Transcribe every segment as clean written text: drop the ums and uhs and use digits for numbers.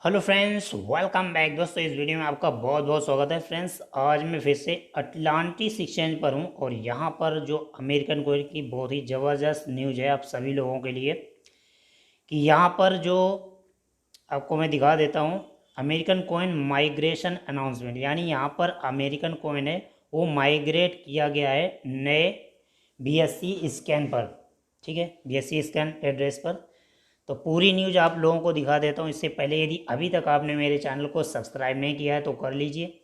Hello friends, welcome back. दोस्तों, इस video में आपका बहुत बहुत स्वागत है। फ्रेंड्स, आज मैं फिर से अटलांटिस एक्सचेंज पर हूं और यहां पर जो अमेरिकन कोइन की बहुत ही ज़बरदस्त न्यूज़ है आप सभी लोगों के लिए कि यहां पर जो आपको मैं दिखा देता हूं, अमेरिकन कोइन माइग्रेशन अनाउंसमेंट। यानी यहां पर अमेरिकन कोइन है वो माइग्रेट किया गया है नए BSC स्कैन पर। ठीक है, BSC स्कैन एड्रेस पर। तो पूरी न्यूज़ आप लोगों को दिखा देता हूँ। इससे पहले यदि अभी तक आपने मेरे चैनल को सब्सक्राइब नहीं किया है तो कर लीजिए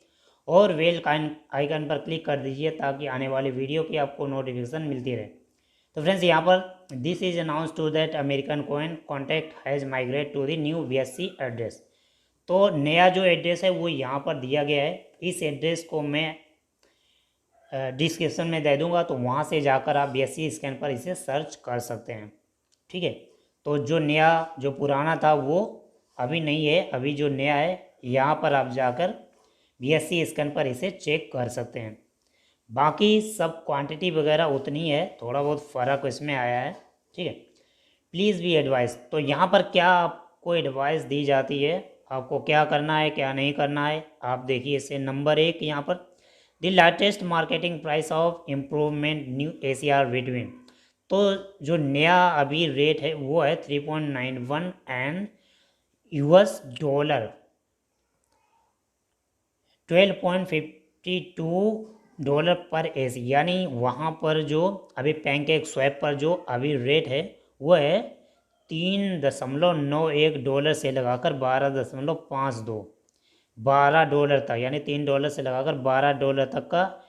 और बेल आइकन पर क्लिक कर दीजिए ताकि आने वाले वीडियो की आपको नोटिफिकेशन मिलती रहे। तो फ्रेंड्स, यहाँ पर this is announce to that American coin contact has migrated to the new BSC address. तो नया जो एड्रेस है वो यहाँ पर दिया गया है। इस एड्रेस को मैं डिस्क्रिप्शन में दे दूंगा, तो वहाँ से जाकर आप BSC स्कैन पर इसे सर्च कर सकते हैं। ठीक है, तो जो नया जो पुराना था वो अभी नहीं है, अभी जो नया है यहाँ पर आप जाकर BSC स्कैन पर इसे चेक कर सकते हैं। बाकी सब क्वांटिटी वगैरह उतनी है, थोड़ा बहुत फ़र्क इसमें आया है। ठीक है, प्लीज़ बी एडवाइस। तो यहाँ पर क्या आपको एडवाइस दी जाती है, आपको क्या करना है क्या नहीं करना है, आप देखिए इसे। नंबर 1 यहाँ पर the largest marketing price of improvement new ACR between. तो जो नया अभी रेट है वो है 3.91 एंड $12 $12.52 पर AC। यानी वहाँ पर जो अभी पैनकेक स्वैप पर जो अभी रेट है वो है $3.91 से लगाकर $12.52 तक, यानी $3 से लगाकर $12 तक का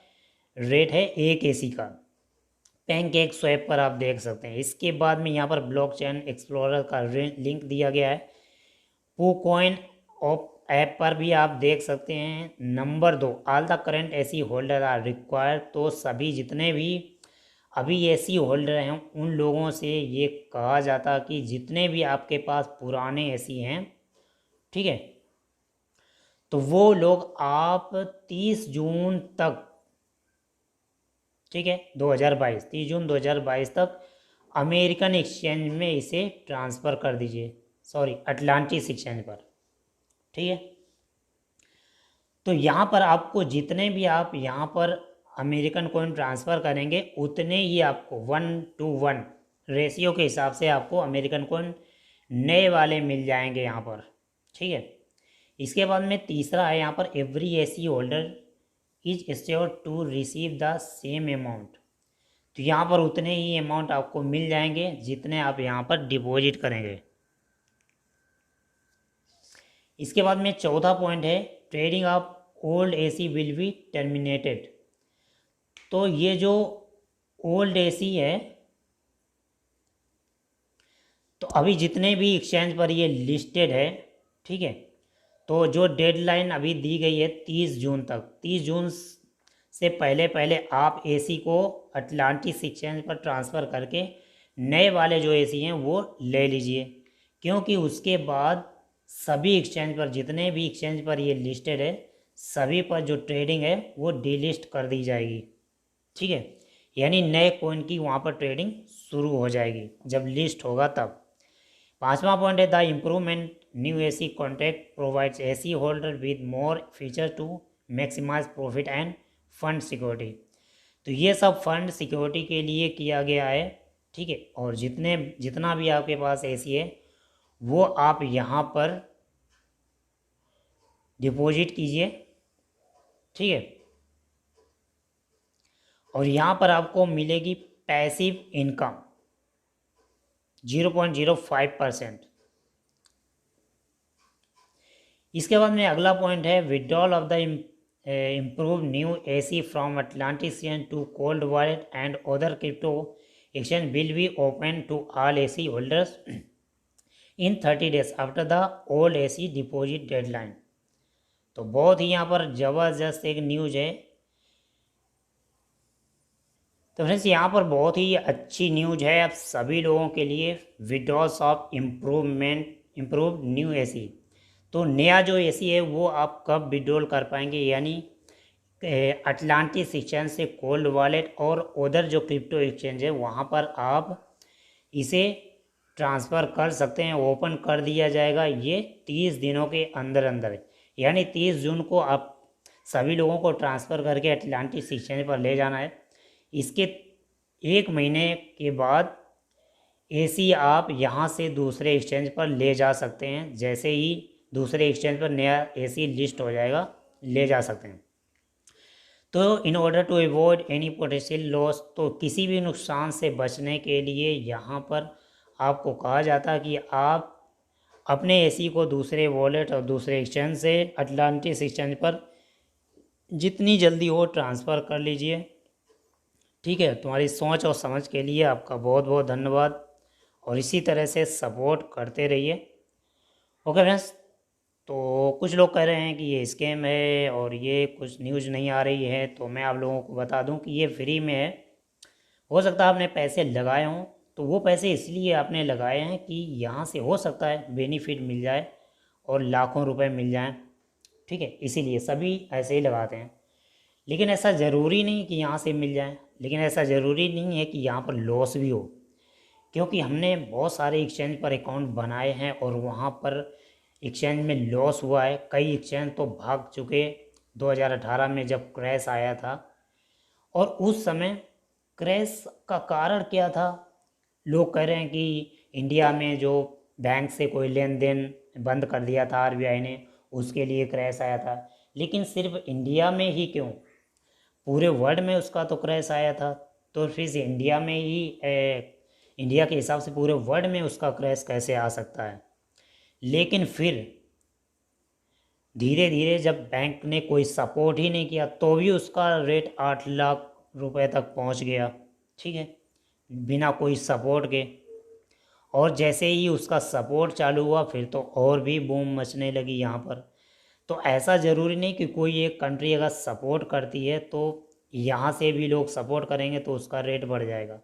रेट है एक AC का। पैनकेक स्वैप पर आप देख सकते हैं। इसके बाद में यहाँ पर ब्लॉकचेन एक्सप्लोरर का लिंक दिया गया है। पूकॉइन ऐप पर भी आप देख सकते हैं। Number 2, all the current AC holder are required. तो सभी जितने भी अभी AC होल्डर हैं उन लोगों से ये कहा जाता कि जितने भी आपके पास पुराने AC हैं, ठीक है, तो वो लोग आप 30 जून तक, ठीक है, 2022 30 जून 2022 तक अमेरिकन एक्सचेंज में इसे ट्रांसफ़र कर दीजिए। सॉरी, अटलांटिस एक्सचेंज पर। ठीक है, तो यहाँ पर आपको जितने भी आप यहाँ पर अमेरिकन कोइन ट्रांसफ़र करेंगे उतने ही आपको 1:1 रेशियो के हिसाब से आपको अमेरिकन कोइन नए वाले मिल जाएंगे यहाँ पर। ठीक है, इसके बाद में तीसरा है यहाँ पर every AC holder is sure to receive the same amount. तो यहाँ पर उतने ही अमाउंट आपको मिल जाएंगे जितने आप यहाँ पर डिपॉजिट करेंगे। इसके बाद में चौथा पॉइंट है trading of old AC will be terminated. तो ये जो ओल्ड AC है, तो अभी जितने भी एक्सचेंज पर ये लिस्टेड है, ठीक है, तो जो डेडलाइन अभी दी गई है 30 जून तक, 30 जून से पहले पहले आप AC को अटलांटिस एक्सचेंज पर ट्रांसफ़र करके नए वाले जो AC हैं वो ले लीजिए। क्योंकि उसके बाद सभी एक्सचेंज पर, जितने भी एक्सचेंज पर ये लिस्टेड है, सभी पर जो ट्रेडिंग है वो डीलिस्ट कर दी जाएगी। ठीक है, यानी नए कॉइन की वहाँ पर ट्रेडिंग शुरू हो जाएगी जब लिस्ट होगा तब। पांचवा पॉइंट है the improvement new AC contract provides AC holder with more feature to maximise profit and fund security. तो ये सब फंड सिक्योरिटी के लिए किया गया है। ठीक है, और जितना भी आपके पास AC है वो आप यहाँ पर डिपॉजिट कीजिए। ठीक है, और यहाँ पर आपको मिलेगी पैसिव इनकम 0.05%। इसके बाद में अगला पॉइंट है withdrawal of the improve new AC from Atlantis to cold wallet and other crypto exchange will be open to all AC holders in 30 days after the old AC deposit deadline. तो बहुत ही यहाँ पर ज़बरदस्त एक news है। तो friends, यहाँ पर बहुत ही अच्छी न्यूज़ है आप सभी लोगों के लिए। Withdrawals of improve new AC। तो नया जो AC है वो आप कब विड्रॉल कर पाएंगे, यानी अटलांटिस एक्सचेंज से कोल्ड वॉलेट और उधर जो क्रिप्टो एक्सचेंज है वहाँ पर आप इसे ट्रांसफ़र कर सकते हैं, ओपन कर दिया जाएगा ये 30 दिनों के अंदर अंदर। यानी 30 जून को आप सभी लोगों को ट्रांसफ़र करके अटलांटिक एक्सचेंज पर ले जाना है। इसके 1 महीने के बाद एसी आप यहाँ से दूसरे एक्सचेंज पर ले जा सकते हैं। जैसे ही दूसरे एक्सचेंज पर नया एसी लिस्ट हो जाएगा, ले जा सकते हैं। तो in order to avoid any potential loss, तो किसी भी नुकसान से बचने के लिए यहाँ पर आपको कहा जाता है कि आप अपने एसी को दूसरे वॉलेट और दूसरे एक्सचेंज से अटलांटिक एक्सचेंज पर जितनी जल्दी हो ट्रांसफ़र कर लीजिए। ठीक है, तुम्हारी सोच और समझ के लिए आपका बहुत बहुत धन्यवाद, और इसी तरह से सपोर्ट करते रहिए। ओके फ्रेंड्स, तो कुछ लोग कह रहे हैं कि ये स्कैम है और ये कुछ न्यूज़ नहीं आ रही है, तो मैं आप लोगों को बता दूं कि ये फ्री में है। हो सकता है आपने पैसे लगाए हों, तो वो पैसे इसलिए आपने लगाए हैं कि यहाँ से हो सकता है बेनिफिट मिल जाए और लाखों रुपए मिल जाएं। ठीक है, इसीलिए सभी ऐसे ही लगाते हैं। लेकिन ऐसा ज़रूरी नहीं कि यहाँ से मिल जाए, लेकिन ऐसा ज़रूरी नहीं है कि यहाँ पर लॉस भी हो, क्योंकि हमने बहुत सारे एक्सचेंज पर अकाउंट बनाए हैं और वहाँ पर एक्सचेंज में लॉस हुआ है। कई एक्सचेंज तो भाग चुके 2018 में जब क्रैश आया था। और उस समय क्रैश का कारण क्या था? लोग कह रहे हैं कि इंडिया में जो बैंक से कोई लेन देन बंद कर दिया था आरबीआई ने, उसके लिए क्रैश आया था। लेकिन सिर्फ इंडिया में ही क्यों, पूरे वर्ल्ड में उसका तो क्रैश आया था। तो फिर इंडिया में ही इंडिया के हिसाब से पूरे वर्ल्ड में उसका क्रैश कैसे आ सकता है? लेकिन फिर धीरे धीरे जब बैंक ने कोई सपोर्ट ही नहीं किया, तो भी उसका रेट 8 लाख रुपए तक पहुंच गया। ठीक है, बिना कोई सपोर्ट के। और जैसे ही उसका सपोर्ट चालू हुआ, फिर तो और भी बूम मचने लगी यहाँ पर। तो ऐसा ज़रूरी नहीं कि कोई एक कंट्री अगर सपोर्ट करती है तो यहाँ से भी लोग सपोर्ट करेंगे तो उसका रेट बढ़ जाएगा।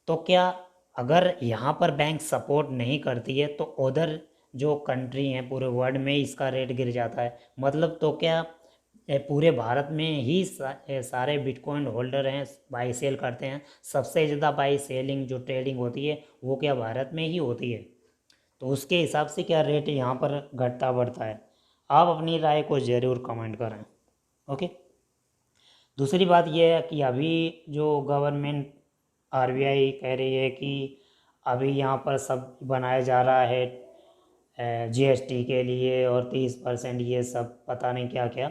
तो क्या अगर यहाँ पर बैंक सपोर्ट नहीं करती है तो उधर जो कंट्री हैं पूरे वर्ल्ड में इसका रेट गिर जाता है? मतलब तो क्या पूरे भारत में ही सारे बिटकॉइन होल्डर हैं बाई सेल करते हैं? सबसे ज़्यादा बाई सेलिंग जो ट्रेडिंग होती है वो क्या भारत में ही होती है? तो उसके हिसाब से क्या रेट यहाँ पर घटता बढ़ता है? आप अपनी राय को ज़रूर कमेंट करें। ओके, दूसरी बात यह है कि अभी जो गवर्नमेंट आरबीआई कह रही है कि अभी यहाँ पर सब बनाया जा रहा है जीएसटी के लिए, और 30% ये सब पता नहीं क्या क्या।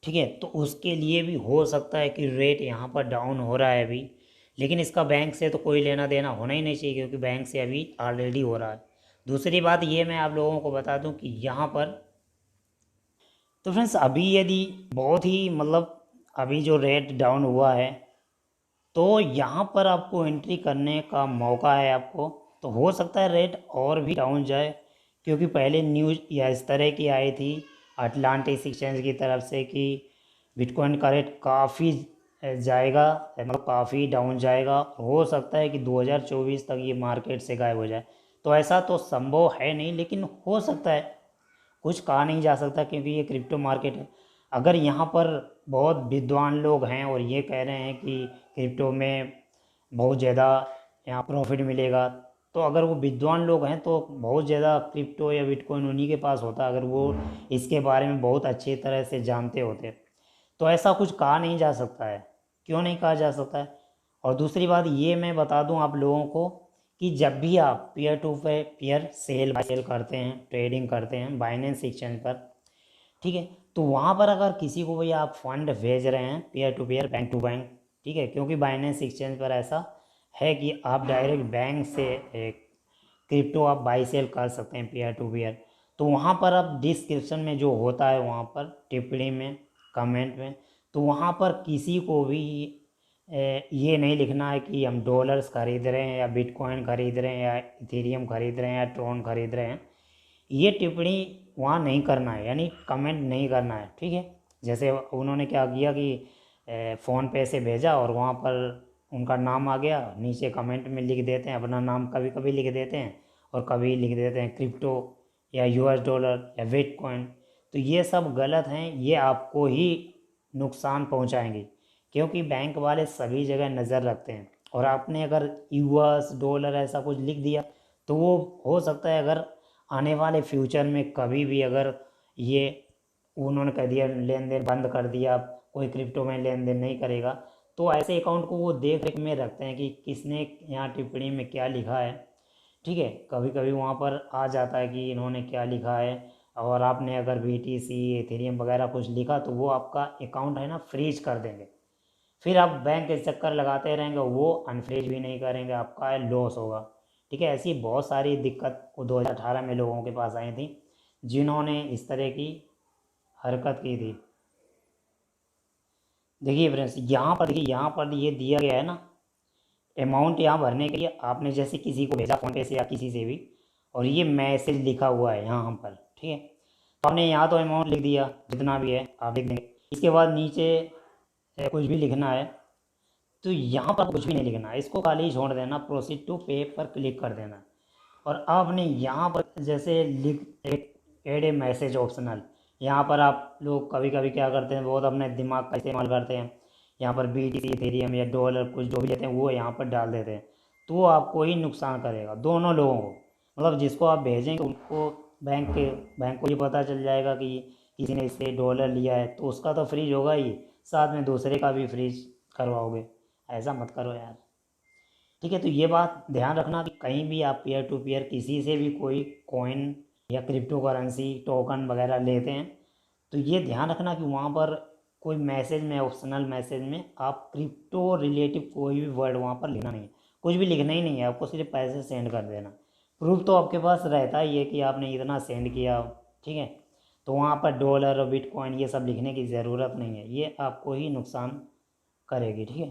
ठीक है, तो उसके लिए भी हो सकता है कि रेट यहाँ पर डाउन हो रहा है अभी। लेकिन इसका बैंक से तो कोई लेना देना होना ही नहीं चाहिए, क्योंकि बैंक से अभी ऑलरेडी हो रहा है। दूसरी बात ये मैं आप लोगों को बता दूं कि यहाँ पर तो फ्रेंड्स अभी यदि बहुत ही मतलब अभी जो रेट डाउन हुआ है, तो यहाँ पर आपको एंट्री करने का मौका है आपको। तो हो सकता है रेट और भी डाउन जाए, क्योंकि पहले न्यूज़ या इस तरह की आई थी अटलांटिक एक्सचेंज की तरफ से कि बिटकॉइन का रेट काफ़ी जाएगा, मतलब काफ़ी डाउन जाएगा। हो सकता है कि 2024 तक ये मार्केट से गायब हो जाए। तो ऐसा तो संभव है नहीं, लेकिन हो सकता है, कुछ कहा नहीं जा सकता, क्योंकि ये क्रिप्टो मार्केट है। अगर यहाँ पर बहुत विद्वान लोग हैं और ये कह रहे हैं कि क्रिप्टो में बहुत ज़्यादा यहाँ प्रॉफिट मिलेगा, तो अगर वो विद्वान लोग हैं तो बहुत ज़्यादा क्रिप्टो या बिटकॉइन उन्हीं के पास होता, अगर वो इसके बारे में बहुत अच्छी तरह से जानते होते। तो ऐसा कुछ कहा नहीं जा सकता है। क्यों नहीं कहा जा सकता है? और दूसरी बात ये मैं बता दूं आप लोगों को कि जब भी आप पीयर टू पीयर सेल करते हैं, ट्रेडिंग करते हैं बाइनेंस एक्सचेंज पर, ठीक है, तो वहाँ पर अगर किसी को भी आप फंड भेज रहे हैं peer to peer, bank to bank, ठीक है, क्योंकि बाइनेंस एक्सचेंज पर ऐसा है कि आप डायरेक्ट बैंक से क्रिप्टो आप बाई सेल कर सकते हैं पीयर टू पीयर। तो वहाँ पर आप डिस्क्रिप्शन में जो होता है, वहाँ पर टिप्पणी में, कमेंट में, तो वहाँ पर किसी को भी ये नहीं लिखना है कि हम डॉलर्स खरीद रहे हैं या बिटकॉइन खरीद रहे हैं या इथेरियम खरीद रहे हैं या ट्रोन खरीद रहे हैं। ये टिप्पणी वहाँ नहीं करना है, यानी कमेंट नहीं करना है। ठीक है, जैसे उन्होंने क्या किया कि फ़ोन पे से भेजा और वहाँ पर उनका नाम आ गया, नीचे कमेंट में लिख देते हैं अपना नाम, कभी कभी लिख देते हैं और कभी लिख देते हैं क्रिप्टो या यूएस डॉलर या बिटकॉइन। तो ये सब गलत हैं, ये आपको ही नुकसान पहुँचाएंगे, क्योंकि बैंक वाले सभी जगह नज़र रखते हैं। और आपने अगर यूएस डॉलर ऐसा कुछ लिख दिया तो वो हो सकता है अगर आने वाले फ्यूचर में कभी भी अगर ये उन्होंने कह दिया लेन देन बंद कर दिया, कोई क्रिप्टो में लेन देन नहीं करेगा, तो ऐसे अकाउंट को वो देख रेख में रखते हैं कि किसने यहाँ टिप्पणी में क्या लिखा है। ठीक है, कभी कभी वहाँ पर आ जाता है कि इन्होंने क्या लिखा है, और आपने अगर BTC एथेरियम वगैरह कुछ लिखा तो वो आपका अकाउंट है ना फ्रीज कर देंगे। फिर आप बैंक के चक्कर लगाते रहेंगे, वो अनफ्रीज भी नहीं करेंगे, आपका लॉस होगा। ठीक है, ऐसी बहुत सारी दिक्कत 2018 में लोगों के पास आई थी जिन्होंने इस तरह की हरकत की थी। देखिए फ्रेंड्स, यहाँ पर देखिए, यहाँ पर ये दिया गया है ना अमाउंट, यहाँ भरने के लिए आपने जैसे किसी को भेजा फ़ोन पे से या किसी से भी, और ये मैसेज लिखा हुआ है यहाँ पर। ठीक है, तो आपने यहाँ तो अमाउंट लिख दिया जितना भी है आप लिख देंगे। इसके बाद नीचे कुछ भी लिखना है तो यहाँ पर कुछ भी नहीं लिखना है, इसको खाली छोड़ देना, प्रोसीड टू पे पर क्लिक कर देना। और आपने यहाँ पर जैसे लिख एड ए मैसेज ऑप्शनल, यहाँ पर आप लोग कभी कभी क्या करते हैं, बहुत अपने दिमाग का इस्तेमाल करते हैं, यहाँ पर BTC इथेरियम या डॉलर कुछ जो भी लेते हैं वो यहाँ पर डाल देते हैं, तो वो आपको ही नुकसान करेगा, दोनों लोगों को। मतलब जिसको आप भेजेंगे उनको बैंक को ये पता चल जाएगा कि किसी ने इससे डॉलर लिया है, तो उसका तो फ्रीज होगा ही, साथ में दूसरे का भी फ्रीज करवाओगे। ऐसा मत करो यार। ठीक है, तो ये बात ध्यान रखना कि कहीं भी आप पीयर टू पीयर किसी से भी कोई कॉइन या क्रिप्टो करेंसी टोकन वगैरह लेते हैं तो ये ध्यान रखना कि वहाँ पर कोई मैसेज में, ऑप्शनल मैसेज में आप क्रिप्टो रिलेटिव कोई भी वर्ड वहाँ पर लिखना नहीं है, कुछ भी लिखना ही नहीं है, आपको सिर्फ पैसे सेंड कर देना। प्रूफ तो आपके पास रहता ही है कि आपने इतना सेंड किया। ठीक है, तो वहाँ पर डॉलर और बिटकॉइन ये सब लिखने की ज़रूरत नहीं है, ये आपको ही नुकसान करेगी। ठीक है,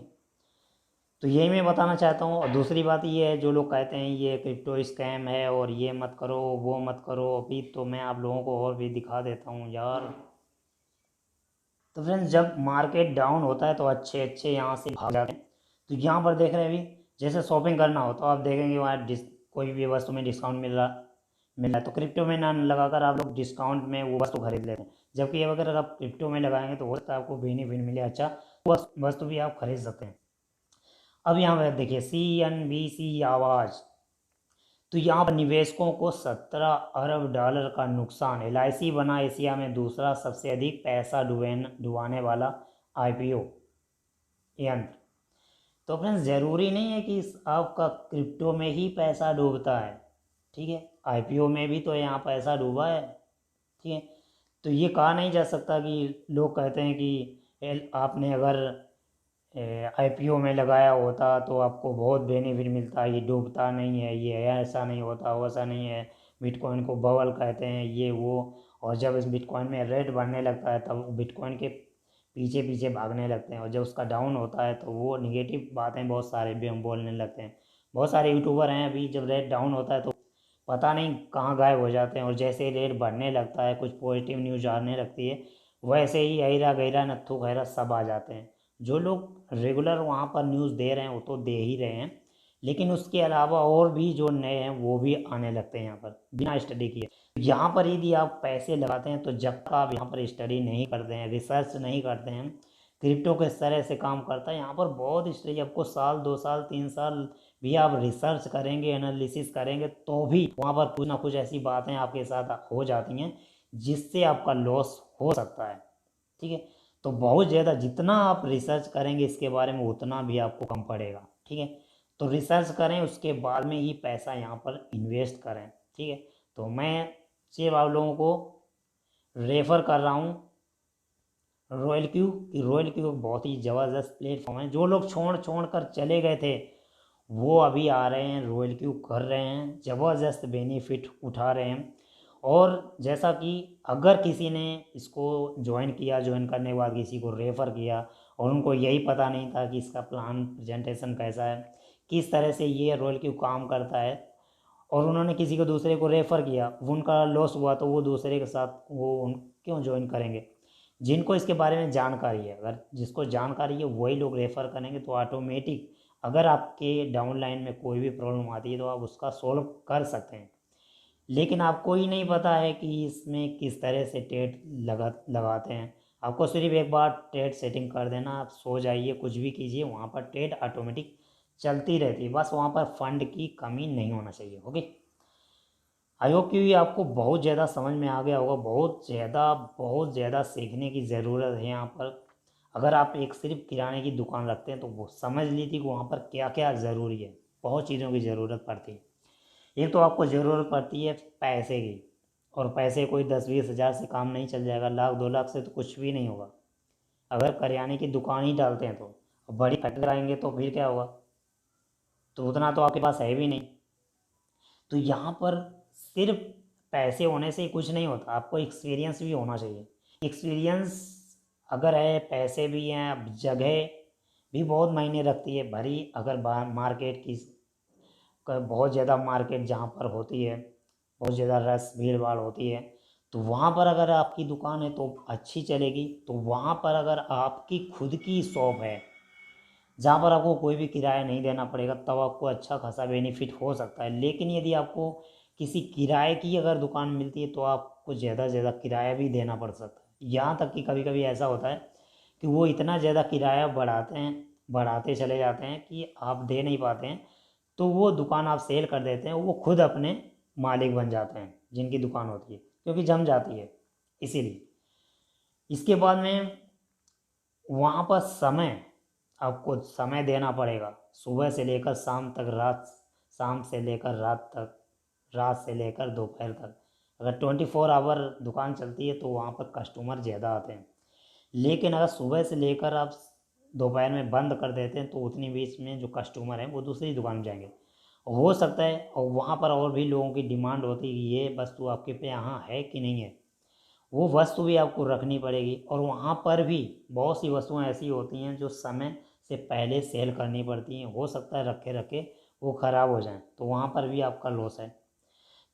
तो यही मैं बताना चाहता हूँ। और दूसरी बात ये है, जो लोग कहते हैं ये क्रिप्टो स्कैम है और ये मत करो वो मत करो, अभी तो मैं आप लोगों को और भी दिखा देता हूँ यार। तो फ्रेंड्स, जब मार्केट डाउन होता है तो अच्छे अच्छे यहाँ से भाग जाते हैं। तो यहाँ पर देख रहे हैं अभी, जैसे शॉपिंग करना हो तो आप देखेंगे वहाँ कोई भी वस्तु में डिस्काउंट मिल रहा है, तो क्रिप्टो में ना लगाकर आप लोग डिस्काउंट में वो वस्तु खरीद लेते हैं। जबकि अगर आप क्रिप्टो में लगाएंगे तो हो सकता है आपको बेनिफिट मिले, अच्छा वस्तु भी आप खरीद सकते हैं। अब यहाँ पर देखिए CNBC आवाज़, तो यहाँ पर निवेशकों को 17 अरब डॉलर का नुकसान, LIC बना एशिया में दूसरा सबसे अधिक पैसा डुबाने वाला IPO यंत्र। तो फ्रेंड्स, ज़रूरी नहीं है कि आपका क्रिप्टो में ही पैसा डूबता है। ठीक है, IPO में भी तो यहाँ पैसा डूबा है। ठीक है, तो ये कहा नहीं जा सकता कि लोग कहते हैं कि आपने अगर IPO में लगाया होता तो आपको बहुत बेनिफिट मिलता, ये डूबता नहीं है, ये ऐसा नहीं होता वैसा नहीं है, बिटकॉइन को बबल कहते हैं ये वो। और जब इस बिटकॉइन में रेट बढ़ने लगता है तब बिटकॉइन के पीछे पीछे भागने लगते हैं, और जब उसका डाउन होता है तो वो निगेटिव बातें बहुत सारे भी हम बोलने लगते हैं। बहुत सारे यूट्यूबर हैं अभी, जब रेट डाउन होता है तो पता नहीं कहाँ गायब हो जाते हैं, और जैसे ही रेट बढ़ने लगता है कुछ पॉजिटिव न्यूज आने लगती है, वैसे ही अहिरा गहिरा नत्थू खैरा सब आ जाते हैं। जो लोग रेगुलर वहाँ पर न्यूज़ दे रहे हैं वो तो दे ही रहे हैं, लेकिन उसके अलावा और भी जो नए हैं वो भी आने लगते हैं यहाँ पर बिना स्टडी किए। यहाँ पर यदि आप पैसे लगाते हैं तो जब तक आप यहाँ पर स्टडी नहीं करते हैं, रिसर्च नहीं करते हैं क्रिप्टो किस तरह से काम करता है, यहाँ पर बहुत स्टडी, आपको साल 2 साल 3 साल भी आप रिसर्च करेंगे, एनालिसिस करेंगे तो भी वहाँ पर कुछ ना कुछ ऐसी बातें आपके साथ हो जाती हैं जिससे आपका लॉस हो सकता है। ठीक है, तो बहुत ज़्यादा जितना आप रिसर्च करेंगे इसके बारे में उतना भी आपको कम पड़ेगा। ठीक है, तो रिसर्च करें उसके बाद में ही पैसा यहाँ पर इन्वेस्ट करें। ठीक है, तो मैं सिर्फ आप लोगों को रेफ़र कर रहा हूँ रॉयल क्यू, कि रॉयल क्यू बहुत ही ज़बरदस्त प्लेटफॉर्म है। जो लोग छोड़ छोड़ कर चले गए थे वो अभी आ रहे हैं, रॉयल क्यू कर रहे हैं, ज़बरदस्त बेनिफिट उठा रहे हैं। और जैसा कि अगर किसी ने इसको ज्वाइन किया, ज्वाइन करने के बाद किसी को रेफ़र किया और उनको यही पता नहीं था कि इसका प्लान प्रेजेंटेशन कैसा है, किस तरह से ये रॉयल क्यू काम करता है, और उन्होंने किसी को दूसरे को रेफ़र किया, वो उनका लॉस हुआ, तो वो दूसरे के साथ वो क्यों ज्वाइन करेंगे। जिनको इसके बारे में जानकारी है, अगर जिसको जानकारी है वही लोग रेफ़र करेंगे, तो ऑटोमेटिक अगर आपके डाउन लाइन में कोई भी प्रॉब्लम आती है तो आप उसका सॉल्व कर सकते हैं। लेकिन आपको ही नहीं पता है कि इसमें किस तरह से ट्रेड लगाते हैं। आपको सिर्फ एक बार ट्रेड सेटिंग कर देना, आप सो जाइए कुछ भी कीजिए, वहाँ पर ट्रेड ऑटोमेटिक चलती रहती है, बस वहाँ पर फंड की कमी नहीं होना चाहिए। ओके। आई होप कि आपको बहुत ज़्यादा समझ में आ गया होगा। बहुत ज़्यादा सीखने की ज़रूरत है यहाँ पर। अगर आप एक सिर्फ किराने की दुकान रखते हैं तो वो समझ लीजिए कि वहाँ पर क्या क्या ज़रूरी है। बहुत चीज़ों की ज़रूरत पड़ती है। एक तो आपको ज़रूरत पड़ती है पैसे की, और पैसे कोई 10-20 हज़ार से काम नहीं चल जाएगा। 1,00,000-2 लाख से तो कुछ भी नहीं होगा। अगर करियाने की दुकान ही डालते हैं तो बड़ी फैक्ट्री आएंगे तो फिर क्या होगा? तो उतना तो आपके पास है भी नहीं। तो यहाँ पर सिर्फ पैसे होने से ही कुछ नहीं होता, आपको एक्सपीरियंस भी होना चाहिए। एक्सपीरियंस अगर है, पैसे भी हैं, अब जगह भी बहुत मायने रखती है भरी। अगर मार्केट की बहुत ज़्यादा मार्केट जहाँ पर होती है, बहुत ज़्यादा रश भीड़ भाड़ होती है, तो वहाँ पर अगर आपकी दुकान है तो अच्छी चलेगी। तो वहाँ पर अगर आपकी खुद की शॉप है जहाँ पर आपको कोई भी किराया नहीं देना पड़ेगा, तब आपको अच्छा खासा बेनिफिट हो सकता है। लेकिन यदि आपको किसी किराए की अगर दुकान मिलती है तो आपको ज़्यादा से ज़्यादा किराया भी देना पड़ सकता है। यहाँ तक कि कभी कभी ऐसा होता है कि वो इतना ज़्यादा किराया बढ़ाते चले जाते हैं कि आप दे नहीं पाते हैं। तो वो दुकान आप सेल कर देते हैं, वो खुद अपने मालिक बन जाते हैं जिनकी दुकान होती है, क्योंकि जम जाती है। इसीलिए इसके बाद में वहाँ पर आपको समय देना पड़ेगा। सुबह से लेकर शाम तक, शाम से लेकर रात तक, रात से लेकर दोपहर तक। अगर 24 आवर दुकान चलती है तो वहाँ पर कस्टमर ज़्यादा आते हैं। लेकिन अगर सुबह से लेकर आप दोपहर में बंद कर देते हैं तो उतनी बीच में जो कस्टमर हैं वो दूसरी दुकान में जाएंगे। हो सकता है और वहाँ पर और भी लोगों की डिमांड होती है कि ये वस्तु आपके पे यहाँ है कि नहीं है, वो वस्तु भी आपको रखनी पड़ेगी। और वहाँ पर भी बहुत सी वस्तुएं ऐसी होती हैं जो समय से पहले सेल करनी पड़ती हैं। हो सकता है रखे रखे वो ख़राब हो जाएं, तो वहाँ पर भी आपका लॉस है।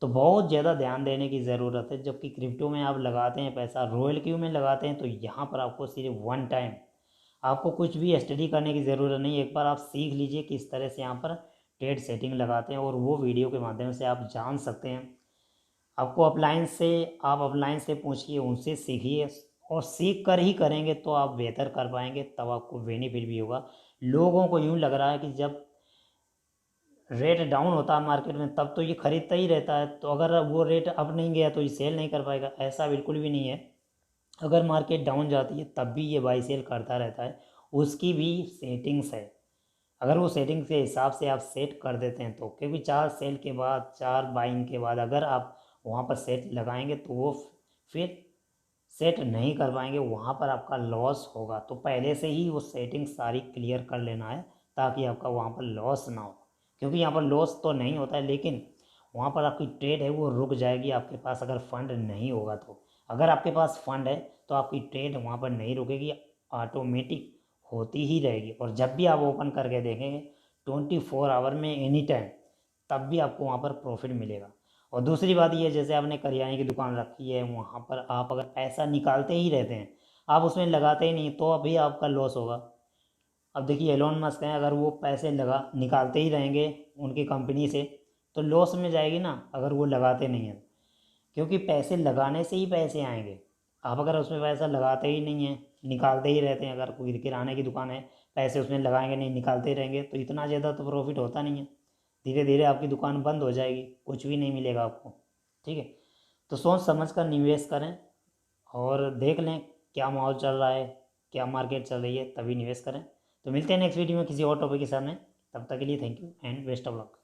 तो बहुत ज़्यादा ध्यान देने की ज़रूरत है। जबकि क्रिप्टो में आप लगाते हैं पैसा, रॉयल क्यू में लगाते हैं, तो यहाँ पर आपको सिर्फ वन टाइम, आपको कुछ भी स्टडी करने की ज़रूरत नहीं। एक बार आप सीख लीजिए किस तरह से यहाँ पर ट्रेड सेटिंग लगाते हैं, और वो वीडियो के माध्यम से आप जान सकते हैं। आपको आप अपलाइन से पूछिए, उनसे सीखिए, और सीख कर ही करेंगे तो आप बेहतर कर पाएंगे, तब आपको बेनिफिट भी होगा। लोगों को यूँ लग रहा है कि जब रेट डाउन होता है मार्केट में तब तो ये खरीदता ही रहता है, तो अगर वो रेट अप नहीं गया तो ये सेल नहीं कर पाएगा। ऐसा बिल्कुल भी नहीं है। अगर मार्केट डाउन जाती है तब भी ये बाई सेल करता रहता है। उसकी भी सेटिंग्स है। अगर वो सेटिंग्स के हिसाब से आप सेट कर देते हैं तो, क्योंकि 4 सेल के बाद, 4 बाइंग के बाद अगर आप वहाँ पर सेट लगाएंगे तो वो फिर सेट नहीं कर पाएंगे, वहाँ पर आपका लॉस होगा। तो पहले से ही वो सेटिंग सारी क्लियर कर लेना है ताकि आपका वहाँ पर लॉस ना हो। क्योंकि यहाँ पर लॉस तो नहीं होता है, लेकिन वहाँ पर आपकी ट्रेड है वो रुक जाएगी आपके पास अगर फंड नहीं होगा तो। अगर आपके पास फंड है तो आपकी ट्रेड वहाँ पर नहीं रुकेगी, ऑटोमेटिक होती ही रहेगी। और जब भी आप ओपन करके देखेंगे 24 आवर में, एनी टाइम, तब भी आपको वहाँ पर प्रॉफिट मिलेगा। और दूसरी बात ये, जैसे आपने करियाने की दुकान रखी है, वहाँ पर आप अगर पैसा निकालते ही रहते हैं, आप उसमें लगाते ही नहीं, तो अभी आपका लॉस होगा। अब देखिए एलोन मस्क हैं, अगर वो पैसे लगा निकालते ही रहेंगे उनकी कंपनी से तो लॉस में जाएगी ना, अगर वो लगाते नहीं हैं। क्योंकि पैसे लगाने से ही पैसे आएंगे। आप अगर उसमें पैसा लगाते ही नहीं हैं, निकालते ही रहते हैं, अगर कोई किराने की दुकान है, पैसे उसमें लगाएंगे नहीं, निकालते ही रहेंगे, तो इतना ज़्यादा तो प्रॉफिट होता नहीं है। धीरे धीरे आपकी दुकान बंद हो जाएगी, कुछ भी नहीं मिलेगा आपको। ठीक है। तो सोच समझ कर निवेश करें, और देख लें क्या माहौल चल रहा है, क्या मार्केट चल रही है, तभी निवेश करें। तो मिलते हैं नेक्स्ट वीडियो में किसी और टॉपिक के सामने। तब तक के लिए thank you and best of luck.